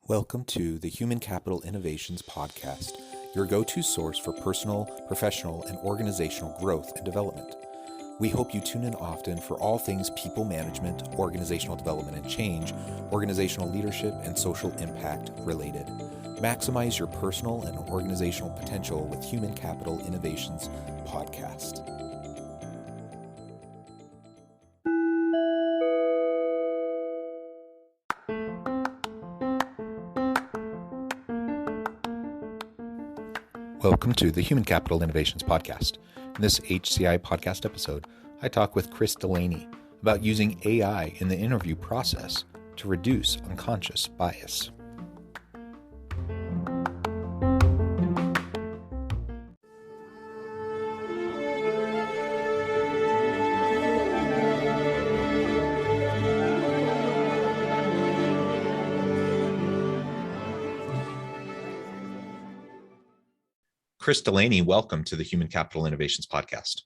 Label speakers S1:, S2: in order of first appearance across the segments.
S1: Welcome to the Human Capital Innovations Podcast, your go-to source for personal, professional, and organizational growth and development. We hope you tune in often for all things people management, organizational development and change, organizational leadership, and social impact related. Maximize your personal and organizational potential with Human Capital Innovations Podcast. Welcome to the Human Capital Innovations Podcast. In this HCI podcast episode, I talk with Chris Delaney about using AI in the interview process to reduce unconscious bias. Chris Delaney, welcome to the Human Capital Innovations Podcast.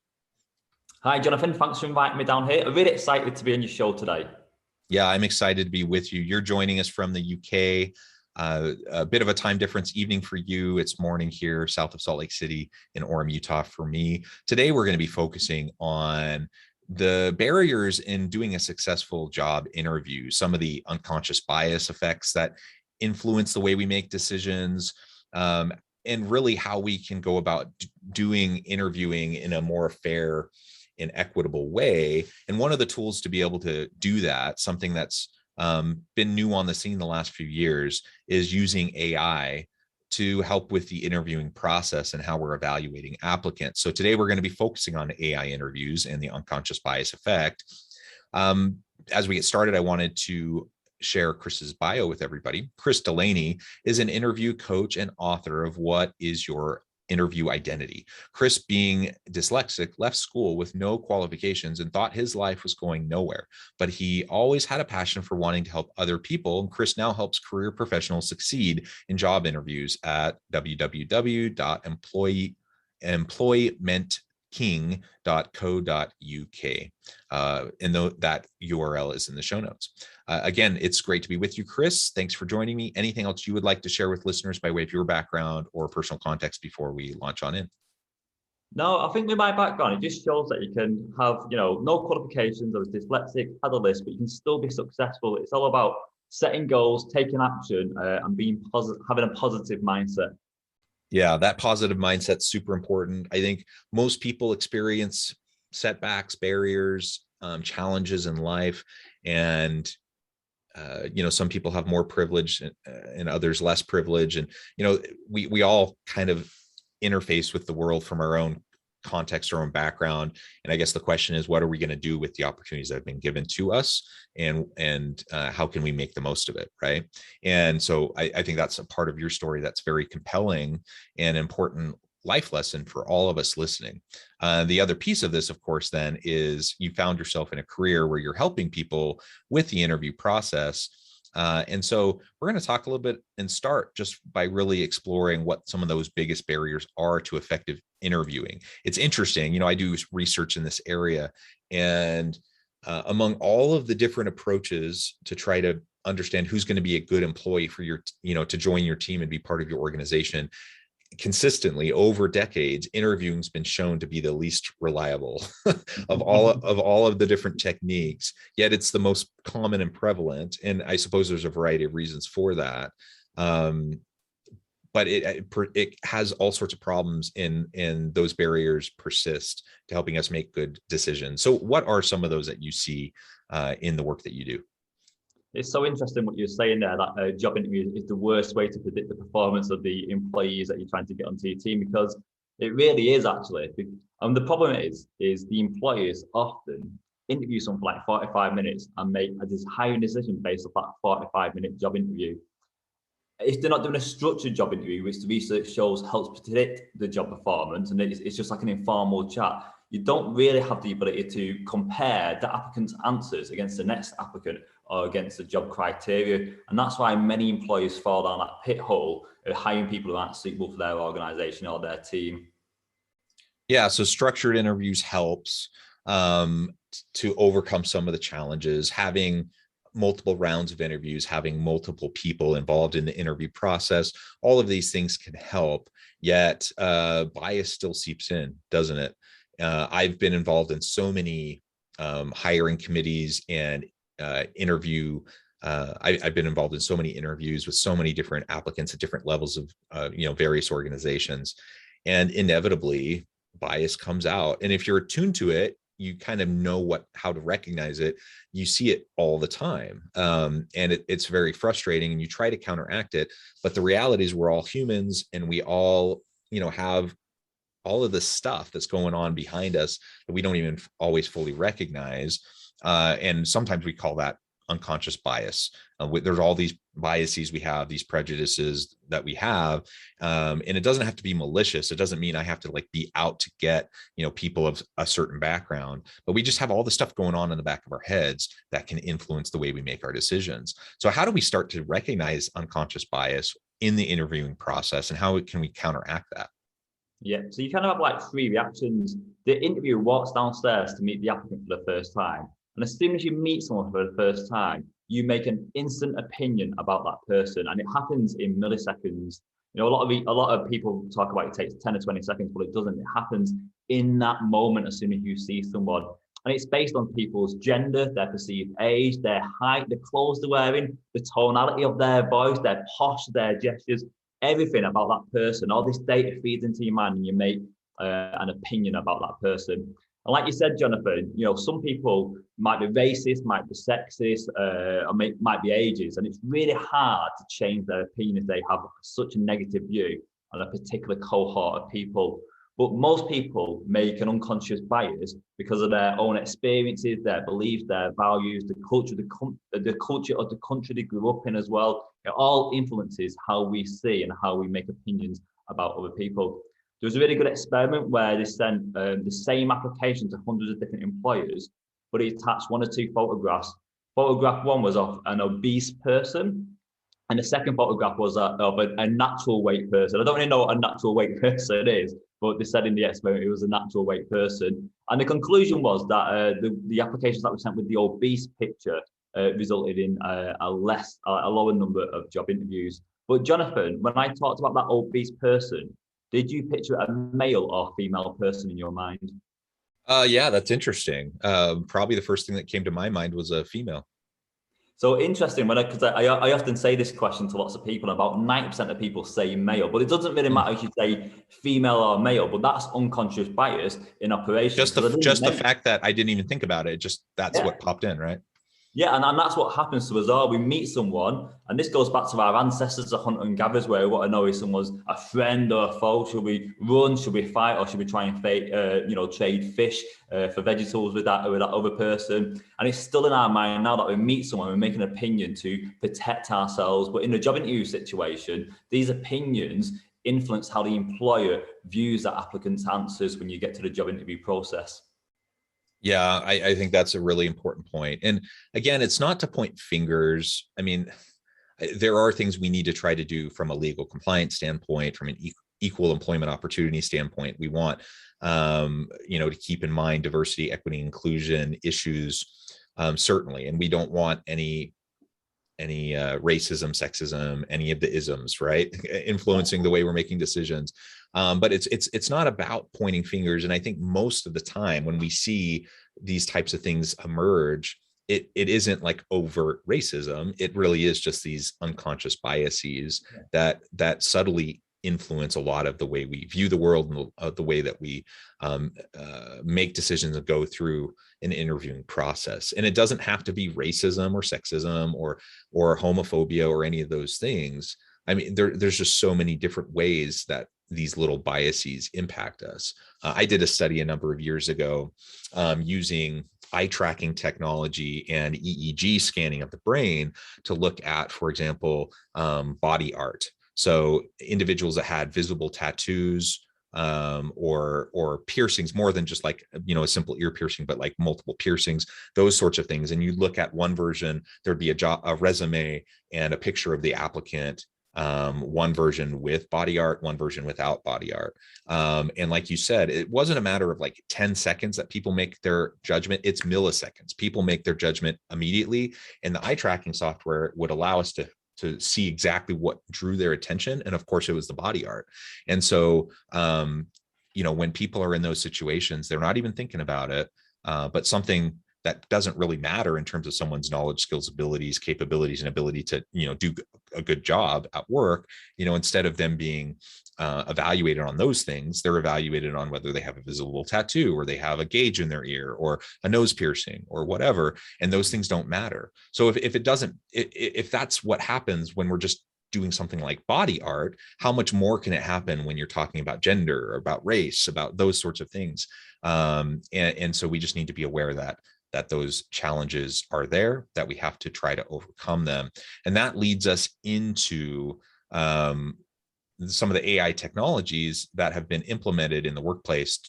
S2: Hi, Jonathan. Thanks for inviting me down here. I'm really excited to be on your show today.
S1: Yeah, I'm excited to be with you. You're joining us from the UK. A bit of a time difference evening for you. It's morning here, south of Salt Lake City in Orem, Utah for me. Today, we're going to be focusing on the barriers in doing a successful job interview, some of the unconscious bias effects that influence the way we make decisions, and really how we can go about doing interviewing in a more fair and equitable way. And one of the tools to be able to do that, something that's been new on the scene the last few years, is using AI to help with the interviewing process and how we're evaluating applicants. So today we're going to be focusing on AI interviews and the unconscious bias effect. As we get started, I wanted to share Chris's bio with everybody. Chris Delaney is an interview coach and author of What is Your Interview Identity? Chris, being dyslexic, left school with no qualifications and thought his life was going nowhere, but he always had a passion for wanting to help other people. And Chris now helps career professionals succeed in job interviews at www.employmentking.co.uk. And that URL is in the show notes. Again, it's great to be with you, Chris. Thanks for joining me. Anything else you would like to share with listeners by way of your background or personal context before we launch on in?
S2: No, I think with my background, it just shows that you can have, no qualifications. I was dyslexic, had a list, but you can still be successful. It's all about setting goals, taking action, and being positive, having a positive mindset.
S1: Yeah, that positive mindset's super important. I think most people experience setbacks, barriers, challenges in life, and some people have more privilege and others less privilege, and we all kind of interface with the world from our own context, our own background. And I guess the question is, what are we going to do with the opportunities that have been given to us, and how can we make the most of it, right? And so I think that's a part of your story that's very compelling and important life lesson for all of us listening. The other piece of this, of course, then, is you found yourself in a career where you're helping people with the interview process. And so we're going to talk a little bit and start just by really exploring what some of those biggest barriers are to effective interviewing. It's interesting, I do research in this area, and among all of the different approaches to try to understand who's going to be a good employee for your, to join your team and be part of your organization, consistently over decades, interviewing's been shown to be the least reliable of all of the different techniques, yet it's the most common and prevalent. And I suppose there's a variety of reasons for that. But it has all sorts of problems, and those barriers persist to helping us make good decisions. So what are some of those that you see in the work that you do?
S2: It's so interesting what you're saying there, that a job interview is the worst way to predict the performance of the employees that you're trying to get onto your team, because it really is, actually. And the problem is the employers often interview someone for like 45 minutes and make a hiring decision based off that 45-minute job interview. If they're not doing a structured job interview, which the research shows helps predict the job performance, and it's just like an informal chat, you don't really have the ability to compare the applicant's answers against the next applicant or against the job criteria. And that's why many employers fall down that pit hole of hiring people who aren't suitable for their organization or their team.
S1: Yeah, so structured interviews helps to overcome some of the challenges. Having multiple rounds of interviews, having multiple people involved in the interview process, all of these things can help. Yet bias still seeps in, doesn't it? I've been involved in so many hiring committees and interview. I've been involved in so many interviews with so many different applicants at different levels of various organizations, and inevitably bias comes out. And if you're attuned to it, you kind of know how to recognize it. You see it all the time, and it's very frustrating. And you try to counteract it, but the reality is we're all humans, and we all have all of this stuff that's going on behind us that we don't even always fully recognize. And sometimes we call that unconscious bias. There's all these biases we have, these prejudices that we have, and it doesn't have to be malicious. It doesn't mean I have to be out to get people of a certain background, but we just have all the stuff going on in the back of our heads that can influence the way we make our decisions. So how do we start to recognize unconscious bias in the interviewing process, and how can we counteract that?
S2: Yeah, so you kind of have 3 reactions. The interviewer walks downstairs to meet the applicant for the first time. And as soon as you meet someone for the first time, you make an instant opinion about that person. And it happens in milliseconds. A lot of people talk about it takes 10 or 20 seconds, but it doesn't. It happens in that moment as soon as you see someone. And it's based on people's gender, their perceived age, their height, the clothes they're wearing, the tonality of their voice, their posture, their gestures. Everything about that person, all this data feeds into your mind, and you make an opinion about that person. And like you said, Jonathan, some people might be racist, might be sexist, or might be ageist, and it's really hard to change their opinion if they have such a negative view on a particular cohort of people. But most people make an unconscious bias because of their own experiences, their beliefs, their values, the culture of the country they grew up in as well. It all influences how we see and how we make opinions about other people. There was a really good experiment where they sent the same application to hundreds of different employers, but he attached 1 or 2 photographs. Photograph 1 was of an obese person, and the second photograph was of a natural weight person. I don't really know what a natural weight person is, but they said in the experiment it was a natural weight person. And the conclusion was that the applications that were sent with the obese picture resulted in a lower number of job interviews. But Jonathan, when I talked about that obese person, did you picture a male or female person in your mind?
S1: Yeah, that's interesting. Probably the first thing that came to my mind was a female.
S2: So interesting, because I often say this question to lots of people, and about 90% of people say male, but it doesn't really matter if you say female or male, but that's unconscious bias in operation.
S1: Just the fact that I didn't even think about it, that's what popped in, right?
S2: Yeah, and that's what happens to us all. We meet someone, and this goes back to our ancestors, the hunter and gatherers, where we want to know if someone's a friend or a foe. Should we run? Should we fight? Or should we try and trade fish for vegetables with that other person? And it's still in our mind now that we meet someone, we make an opinion to protect ourselves. But in a job interview situation, these opinions influence how the employer views that applicant's answers when you get to the job interview process.
S1: Yeah, I think that's a really important point. And again, it's not to point fingers. I mean, there are things we need to try to do from a legal compliance standpoint, from an equal employment opportunity standpoint. We want, to keep in mind diversity, equity, inclusion issues, certainly. And we don't want any racism, sexism, any of the isms, right, influencing the way we're making decisions. But it's not about pointing fingers. And I think most of the time when we see these types of things emerge, it isn't like overt racism. It really is just these unconscious biases that subtly influence a lot of the way we view the world and the way that we make decisions and go through an interviewing process. And it doesn't have to be racism or sexism or homophobia or any of those things. I mean, there's just so many different ways that these little biases impact us. I did a study a number of years ago using eye tracking technology and EEG scanning of the brain to look at, for example, body art. So individuals that had visible tattoos or piercings, more than just like, a simple ear piercing, but like multiple piercings, those sorts of things. And you look at one version, there'd be a resume and a picture of the applicant. one version with body art, one version without body art. And like you said, it wasn't a matter of like 10 seconds that people make their judgment. It's milliseconds. People make their judgment immediately. And the eye tracking software would allow us to see exactly what drew their attention. And of course, it was the body art. And so, when people are in those situations, they're not even thinking about it, but something that doesn't really matter in terms of someone's knowledge, skills, abilities, capabilities, and ability to, do a good job at work, instead of them being evaluated on those things, they're evaluated on whether they have a visible tattoo or they have a gauge in their ear or a nose piercing or whatever. And those things don't matter. So if that's what happens when we're just doing something like body art, how much more can it happen when you're talking about gender or about race, about those sorts of things? And so we just need to be aware that those challenges are there, that we have to try to overcome them. And that leads us into some of the AI technologies that have been implemented in the workplace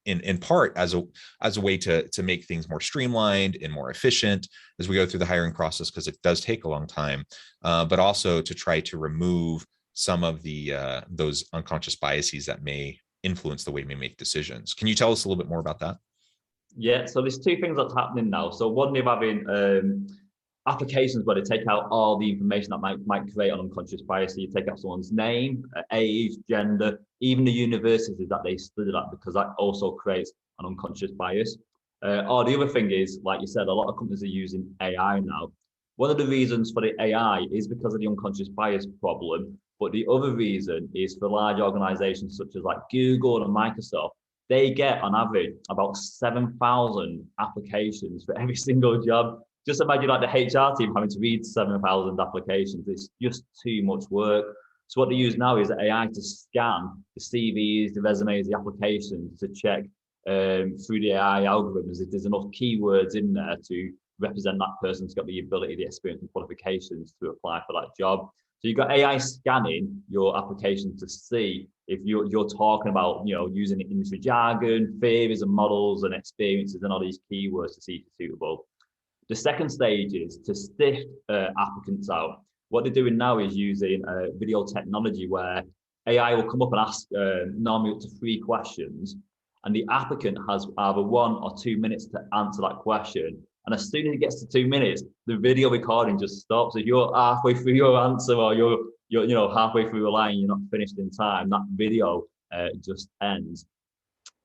S1: in part as a way to make things more streamlined and more efficient as we go through the hiring process, because it does take a long time, but also to try to remove some of the those unconscious biases that may influence the way we make decisions. Can you tell us a little bit more about that?
S2: Yeah, so there's two things that's happening now. So one, they're having applications where they take out all the information that might create an unconscious bias. So you take out someone's name, age, gender, even the universities that they studied at, because that also creates an unconscious bias. Or the other thing is, like you said, a lot of companies are using AI now. One of the reasons for the AI is because of the unconscious bias problem. But the other reason is for large organizations such as like Google and Microsoft. They get on average about 7,000 applications for every single job. Just imagine like the HR team having to read 7,000 applications. It's just too much work. So what they use now is AI to scan the CVs, the resumes, the applications to check through the AI algorithms if there's enough keywords in there to represent that person's got the ability, the experience and qualifications to apply for that job. So you've got AI scanning your application to see if you're talking about, using industry jargon, theories and models and experiences and all these keywords to see if you're suitable. The second stage is to sift applicants out. What they're doing now is using video technology where AI will come up and ask normally up to 3 questions, and the applicant has either 1 or 2 minutes to answer that question. And as soon as it gets to 2 minutes, the video recording just stops. If you're halfway through your answer or you're halfway through a line, you're not finished in time, that video just ends.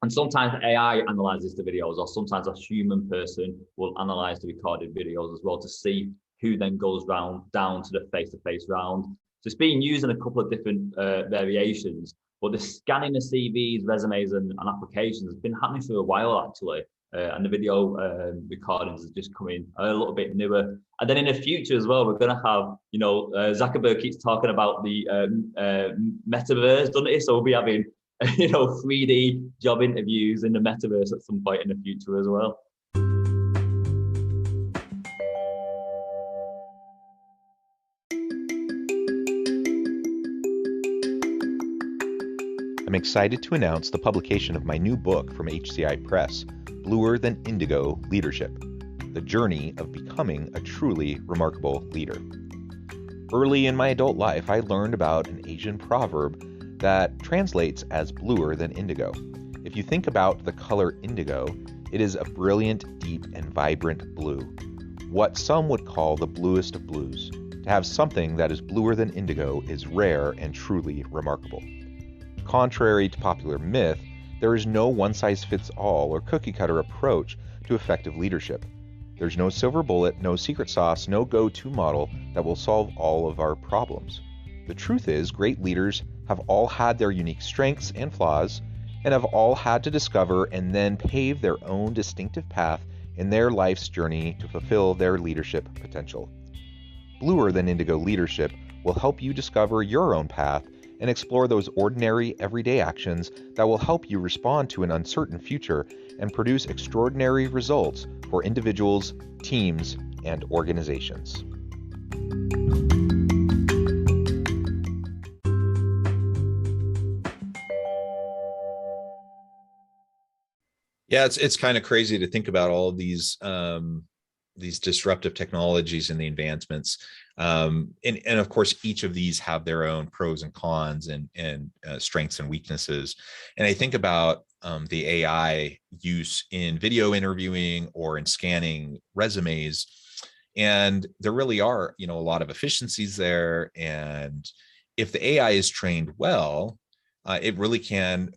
S2: And sometimes AI analyzes the videos, or sometimes a human person will analyze the recorded videos as well to see who then goes down to the face-to-face round. So it's being used in a couple of different variations, but the scanning the CVs, resumes, and applications has been happening for a while actually. And the video recordings is just coming a little bit newer. And then in the future as well, we're going to have, Zuckerberg keeps talking about the metaverse, doesn't he? So we'll be having, 3D job interviews in the metaverse at some point in the future as well.
S3: I'm excited to announce the publication of my new book from HCI Press, Bluer Than Indigo Leadership, The Journey of Becoming a Truly Remarkable Leader. Early in my adult life, I learned about an Asian proverb that translates as bluer than indigo. If you think about the color indigo, it is a brilliant, deep, and vibrant blue, what some would call the bluest of blues. To have something that is bluer than indigo is rare and truly remarkable. Contrary to popular myth, there is no one-size-fits-all or cookie-cutter approach to effective leadership. There's no silver bullet, no secret sauce, no go-to model that will solve all of our problems. The truth is, great leaders have all had their unique strengths and flaws, and have all had to discover and then pave their own distinctive path in their life's journey to fulfill their leadership potential. Bluer Than Indigo Leadership will help you discover your own path and explore those ordinary, everyday actions that will help you respond to an uncertain future and produce extraordinary results for individuals, teams, and organizations.
S1: Yeah, it's kind of crazy to think about all of these these disruptive technologies and the advancements. And of course, each of these have their own pros and cons and strengths and weaknesses. And I think about the AI use in video interviewing or in scanning resumes. And there really are, a lot of efficiencies there. And if the AI is trained well, it really can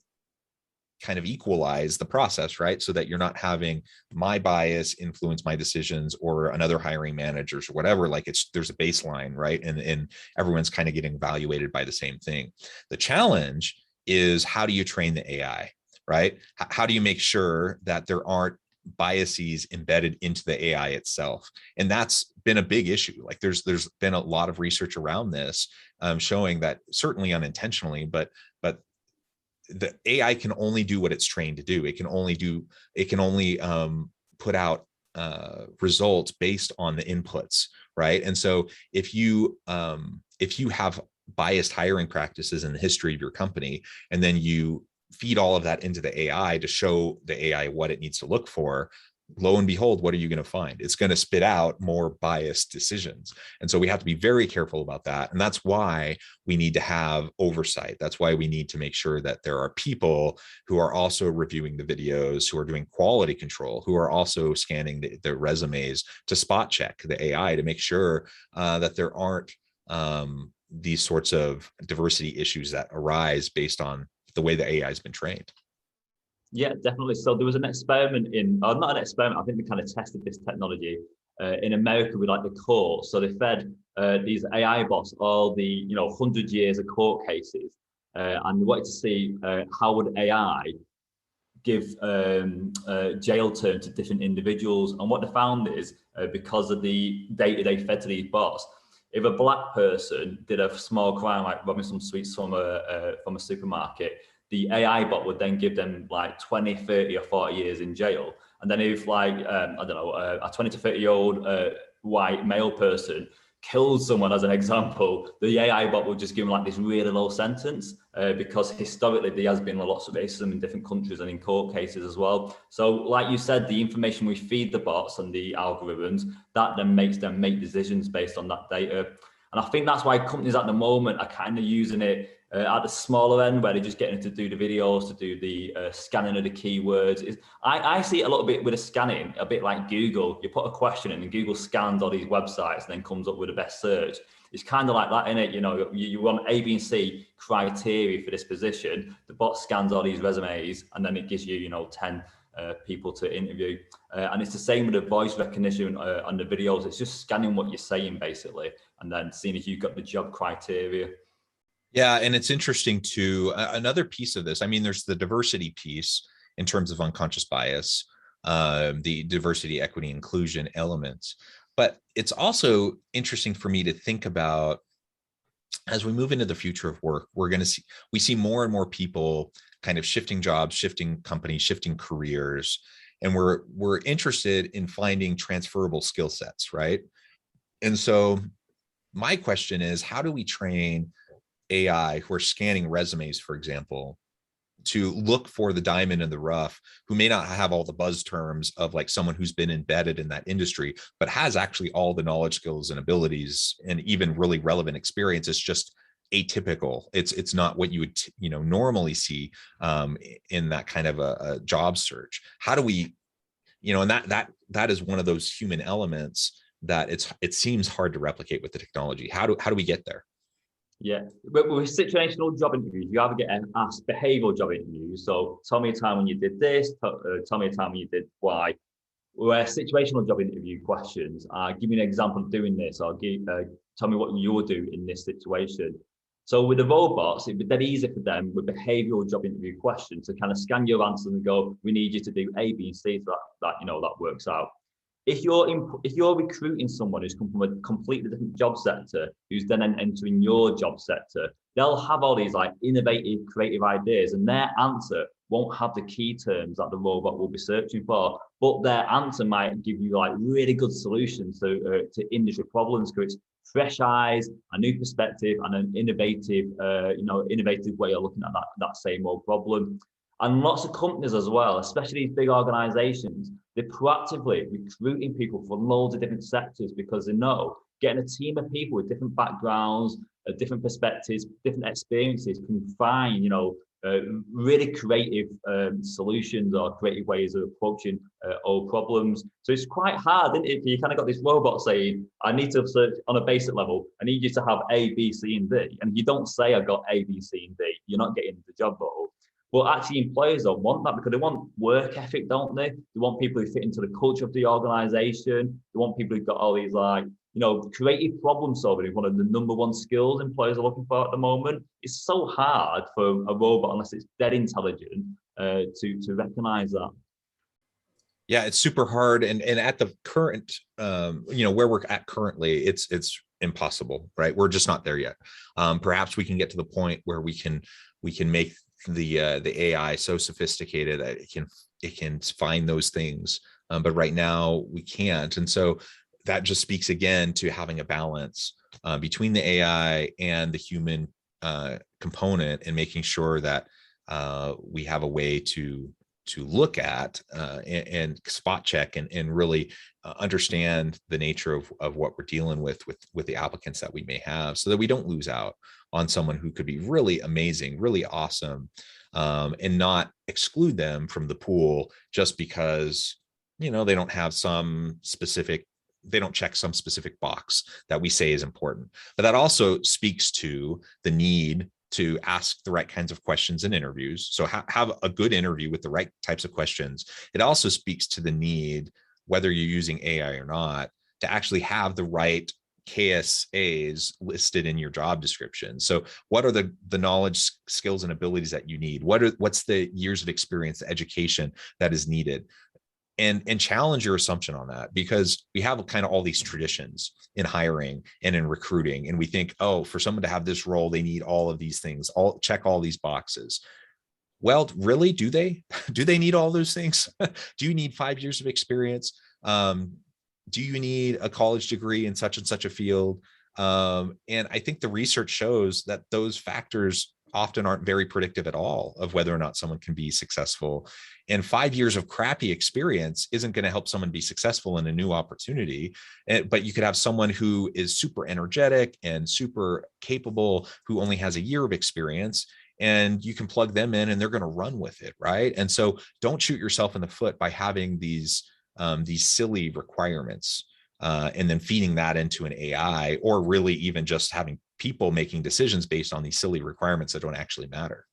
S1: kind of equalize the process, right? So that you're not having my bias influence my decisions or another hiring managers or whatever. Like there's a baseline, right? And everyone's kind of getting evaluated by the same thing. The challenge is, how do you train the AI, right? How do you make sure that there aren't biases embedded into the AI itself? And that's been a big issue. Like there's been a lot of research around this, showing that, certainly unintentionally, but the AI can only do what it's trained to do. It can only put out results based on the inputs, right? And so if you have biased hiring practices in the history of your company, and then you feed all of that into the AI to show the AI what it needs to look for, lo and behold, what are you going to find? It's going to spit out more biased decisions. And so we have to be very careful about that. And that's why we need to have oversight. That's why we need to make sure that there are people who are also reviewing the videos, who are doing quality control, who are also scanning the resumes to spot check the AI to make sure that there aren't these sorts of diversity issues that arise based on the way the AI has been trained.
S2: Yeah, definitely. So there was an experiment not an experiment, I think they kind of tested this technology in America with like the courts. So they fed these AI bots all the 100 years of court cases, and they wanted to see how would AI give jail term to different individuals. And what they found is, because of the data they fed to these bots, if a black person did a small crime like robbing some sweets from a supermarket, the AI bot would then give them like 20, 30 or 40 years in jail. And then if like, I don't know, a 20 to 30-year-old white male person kills someone, as an example, the AI bot will just give them like this really low sentence, because historically there has been lots of racism in different countries and in court cases as well. So like you said, the information we feed the bots and the algorithms, that then makes them make decisions based on that data. And I think that's why companies at the moment are kind of using it at the smaller end, where they're just getting to do the videos, to do the scanning of the keywords. I see it a little bit with the scanning, a bit like Google. You put a question in and Google scans all these websites and then comes up with the best search. It's kind of like that, isn't it? You want A, B, and C criteria for this position. The bot scans all these resumes and then it gives you, 10 people to interview. And it's the same with the voice recognition on the videos. It's just scanning what you're saying, basically, and then seeing if you've got the job criteria.
S1: Yeah, and it's interesting too. Another piece of this, I mean, there's the diversity piece in terms of unconscious bias, the diversity, equity, inclusion elements. But it's also interesting for me to think about, as we move into the future of work, we see more and more people kind of shifting jobs, shifting companies, shifting careers, and we're interested in finding transferable skill sets, right? And so my question is, how do we train AI who are scanning resumes, for example, to look for the diamond in the rough, who may not have all the buzz terms of like someone who's been embedded in that industry, but has actually all the knowledge, skills, and abilities, and even really relevant experience? It's just atypical. It's not what you would normally see in that kind of a job search. How do we, and that is one of those human elements that it seems hard to replicate with the technology. How do we get there?
S2: Yeah, but with situational job interviews, you either get asked behavioural job interviews. So tell me a time when you did this, tell me a time when you did Y. Where situational job interview questions, give me an example of doing this, or tell me what you would do in this situation. So with the robots, it'd be dead easy for them with behavioural job interview questions to kind of scan your answers and go, we need you to do A, B, and C, so that works out. If you're recruiting someone who's come from a completely different job sector, who's then entering your job sector, they'll have all these like innovative, creative ideas, and their answer won't have the key terms that the robot will be searching for, but their answer might give you like really good solutions to industry problems, because it's fresh eyes, a new perspective, and an innovative way of looking at that same old problem. And lots of companies as well, especially these big organizations, they're proactively recruiting people for loads of different sectors because they know getting a team of people with different backgrounds, different perspectives, different experiences can find, really creative solutions or creative ways of approaching old problems. So it's quite hard, isn't it? You kind of got this robot saying, I need to search on a basic level, I need you to have A, B, C, and D. And if you don't say I got A, B, C, and D, you're not getting the job role. But actually, employers don't want that because they want work ethic, don't they? They want people who fit into the culture of the organization. They want people who've got all these creative problem solving is one of the number one skills employers are looking for at the moment. It's so hard for a robot, unless it's dead intelligent, to recognize that.
S1: Yeah, it's super hard. And at the current, where we're at currently, it's impossible, right? We're just not there yet. Perhaps we can get to the point where we can make the AI so sophisticated that it can find those things. But right now we can't. And so that just speaks again to having a balance between the AI and the human component, and making sure that we have a way to look at and spot check and really understand the nature of what we're dealing with the applicants that we may have, so that we don't lose out on someone who could be really amazing, really awesome, and not exclude them from the pool just because, they don't have they don't check some specific box that we say is important. But that also speaks to the need to ask the right kinds of questions in interviews. So have a good interview with the right types of questions. It also speaks to the need, whether you're using AI or not, to actually have the right KSAs listed in your job description. So what are the knowledge, skills, and abilities that you need? What's the years of experience, the education that is needed? And challenge your assumption on that, because we have kind of all these traditions in hiring and in recruiting. And we think, oh, for someone to have this role, they need all of these things, check all these boxes. Well, really, do they need all those things? Do you need 5 years of experience? Do you need a college degree in such and such a field? And I think the research shows that those factors often aren't very predictive at all of whether or not someone can be successful. And 5 years of crappy experience isn't going to help someone be successful in a new opportunity. But you could have someone who is super energetic and super capable, who only has a year of experience, and you can plug them in and they're going to run with it, right? And so don't shoot yourself in the foot by having these silly requirements and then feeding that into an AI, or really even just having people making decisions based on these silly requirements that don't actually matter.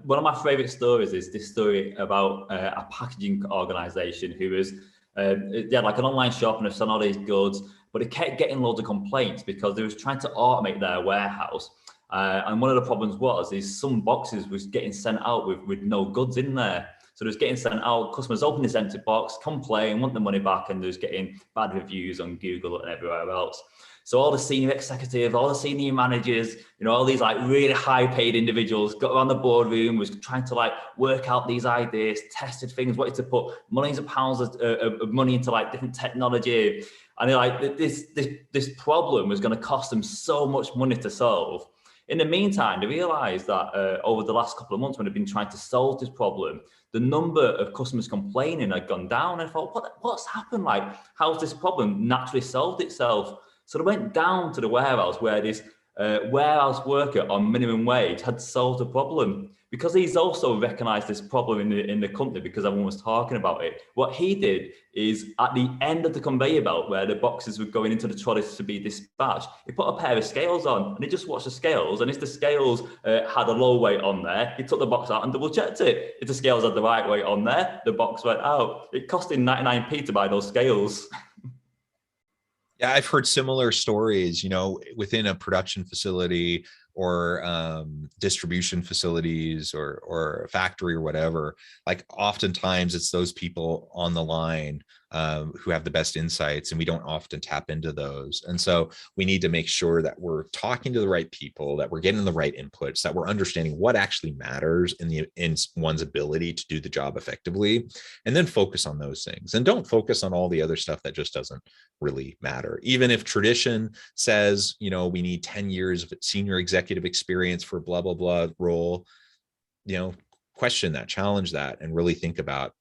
S2: One of my favorite stories is this story about a packaging organization who was, they had like an online shop and they're selling all these goods, but it kept getting loads of complaints because they was trying to automate their warehouse. And one of the problems is some boxes was getting sent out with no goods in there. So it was getting sent out, customers open this empty box, complain, want the money back, and there's getting bad reviews on Google and everywhere else. So all the senior executives, all the senior managers, all these like really high paid individuals got around the boardroom, was trying to like work out these ideas, tested things, wanted to put millions of pounds of money into like different technology. And they're like, this problem was going to cost them so much money to solve. In the meantime, they realized that over the last couple of months, when they've been trying to solve this problem, the number of customers complaining had gone down. And I thought, what's happened? Like, how's this problem naturally solved itself? So they went down to the warehouse where this warehouse worker on minimum wage had solved the problem. Because he's also recognized this problem in the company because everyone was talking about it. What he did is at the end of the conveyor belt where the boxes were going into the trolleys to be dispatched, he put a pair of scales on and he just watched the scales. And if the scales had a low weight on there, he took the box out and double checked it. If the scales had the right weight on there, the box went out. It cost him 99p to buy those scales.
S1: Yeah, I've heard similar stories, within a production facility or distribution facilities or a factory or whatever. Like oftentimes it's those people on the line who have the best insights, and we don't often tap into those. And so we need to make sure that we're talking to the right people, that we're getting the right inputs, that we're understanding what actually matters in one's ability to do the job effectively, and then focus on those things. And don't focus on all the other stuff that just doesn't really matter. Even if tradition says, we need 10 years of senior executive experience for blah, blah, blah role, question that, challenge that, and really think about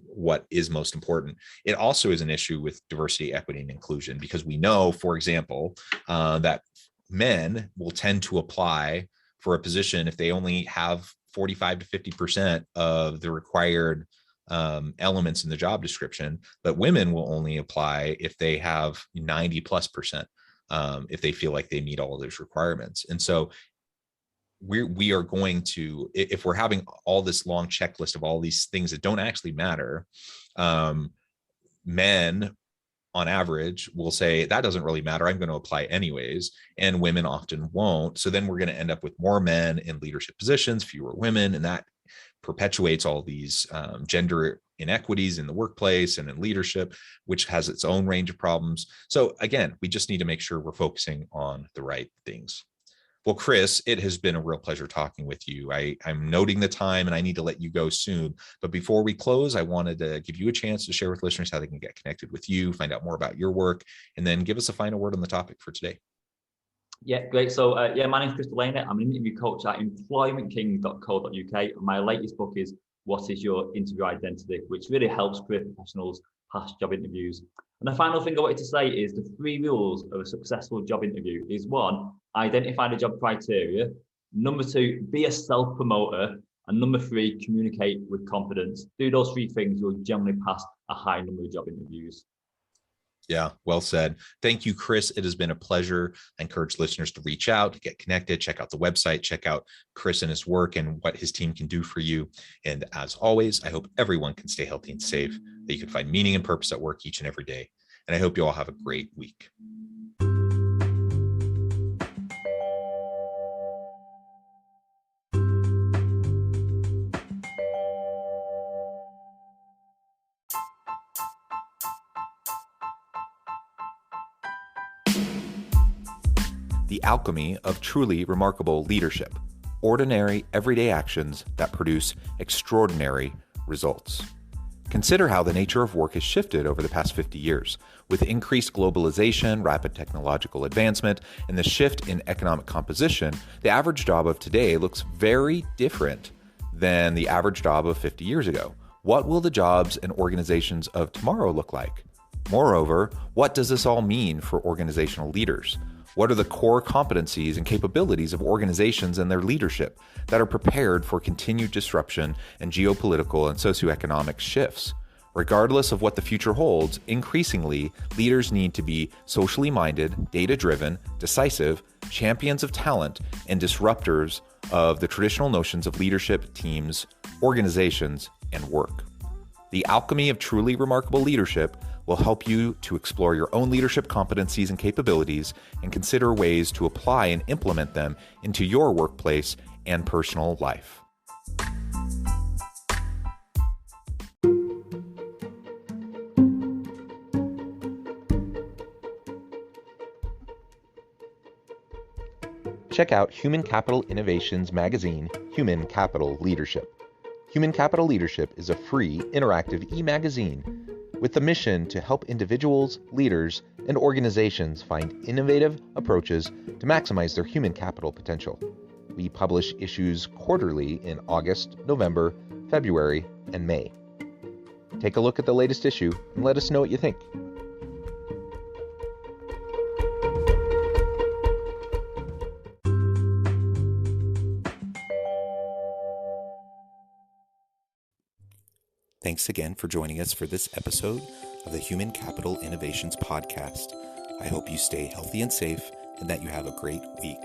S1: what is most important. It also is an issue with diversity, equity, and inclusion, because we know, for example, that men will tend to apply for a position if they only have 45 to 50% of the required elements in the job description, but women will only apply if they have 90+%, if they feel like they meet all of those requirements. And so we are going to, if we're having all this long checklist of all these things that don't actually matter, men on average will say that doesn't really matter, I'm going to apply anyways, and women often won't. So then we're going to end up with more men in leadership positions, fewer women, and that perpetuates all these gender inequities in the workplace and in leadership, which has its own range of problems. So again, we just need to make sure we're focusing on the right things. Well, Chris, it has been a real pleasure talking with you. I'm noting the time and I need to let you go soon. But before we close, I wanted to give you a chance to share with listeners how they can get connected with you, find out more about your work, and then give us a final word on the topic for today.
S2: Yeah, great. So my name's Chris Delaney. I'm an interview coach at employmentking.co.uk. And my latest book is What is Your Interview Identity, which really helps career professionals pass job interviews. And the final thing I wanted to say is the 3 rules of a successful job interview is: 1, identify the job criteria; 2, be a self-promoter; and 3, communicate with confidence. Do those 3 things, you'll generally pass a high number of job interviews.
S1: Yeah, well said. Thank you, Chris. It has been a pleasure. I encourage listeners to reach out, to get connected, check out the website, check out Chris and his work and what his team can do for you. And as always, I hope everyone can stay healthy and safe, that you can find meaning and purpose at work each and every day. And I hope you all have a great week. The alchemy of truly remarkable leadership. Ordinary, everyday actions that produce extraordinary results. Consider how the nature of work has shifted over the past 50 years. With increased globalization, rapid technological advancement, and the shift in economic composition, the average job of today looks very different than the average job of 50 years ago. What will the jobs and organizations of tomorrow look like? Moreover, what does this all mean for organizational leaders? What are the core competencies and capabilities of organizations and their leadership that are prepared for continued disruption and geopolitical and socioeconomic shifts? Regardless of what the future holds, increasingly, leaders need to be socially minded, data-driven, decisive, champions of talent, and disruptors of the traditional notions of leadership, teams, organizations, and work. The alchemy of truly remarkable leadership will help you to explore your own leadership competencies and capabilities and consider ways to apply and implement them into your workplace and personal life. Check out Human Capital Innovations magazine, Human Capital Leadership. Human Capital Leadership is a free, interactive e-magazine with the mission to help individuals, leaders, and organizations find innovative approaches to maximize their human capital potential. We publish issues quarterly in August, November, February, and May. Take a look at the latest issue and let us know what you think. Thanks again for joining us for this episode of the Human Capital Innovations Podcast. I hope you stay healthy and safe and that you have a great week.